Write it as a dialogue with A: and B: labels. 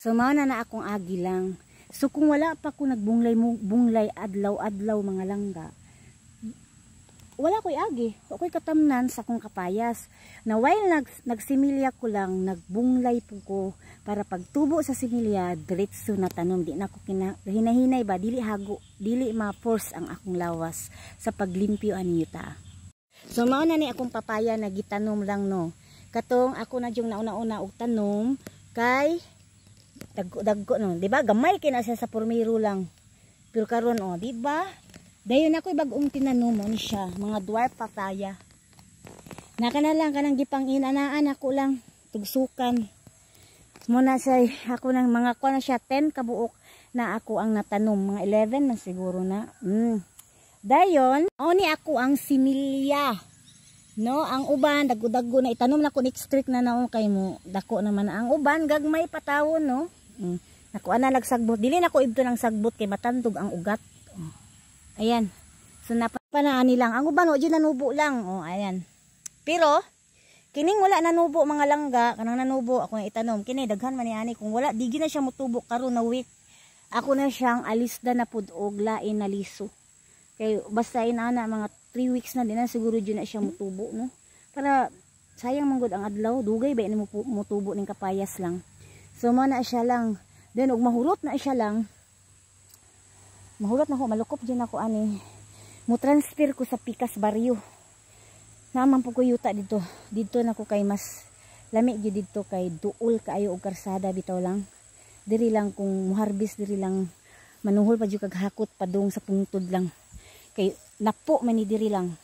A: So mao na akong agi lang. So kung wala pa ko nagbunglay adlaw-adlaw mga langga, wala ko'y agi, ako'y katamnan sa akong kapayas. Na while nagsimilya ko lang, nagbunglay po ko para pagtubo sa similya, diretso na tanom. Di na ako hinahinay ba, dili hago, dili ma-force ang akong lawas sa paglimpyo ani yuta. So mao na ni akong papaya na gitanom lang no. Katong ako na yung nauna-una og tanom kay dagko no, di ba? Gamay kina siya sa pormiro lang. Pero karon oh, di ba? Dayon ako bagong tinanom mo ni siya, mga dwarf papaya. Naka na lang kanang gipang-inanaan ako lang tugsukan. Muna say ako nang mga ko na siya 10 kabuok na ako ang natanom, mga 11 na siguro na. Dayon, oni ako ang similya. No, ang uban daggo-daggo na itanom na ko next streak na naon kay mo. Dako naman na ang uban gagmay patawon no. Nakuha na nagsagbot. Dili na ko ibto ng sagbot kay matandog ang ugat. Ayan. So napanaani lang. Ang uban o di nanubo lang. Oh, ayan. Pero kining wala nanubo mga langga, kanang nanubo ako nga itanom. Kini daghan man ni ani kung wala digi na siya motubo karon na week. Ako na siyang alisda na pud og lain na liso. Kay basta inana mga 3 weeks na din na siguro dyan na siya mutubo no. Para sayang manggod ang adlaw, dugay ba ini mutubo ning kapayas lang. So mo na siya lang. Then og mahurot na siya lang. Mahurot na ko malukop dyan ako ani. Mo transfer ko sa Pikas Barrio. Naman po ko yuta dito. Dito na ko kay mas lami gyud dito kay duol kaayo og karsada bitaw lang. Diri lang kung muharbis diri lang manuhol pa jud kag hakot padung sa pungtod lang. Kay napo man ni diri lang.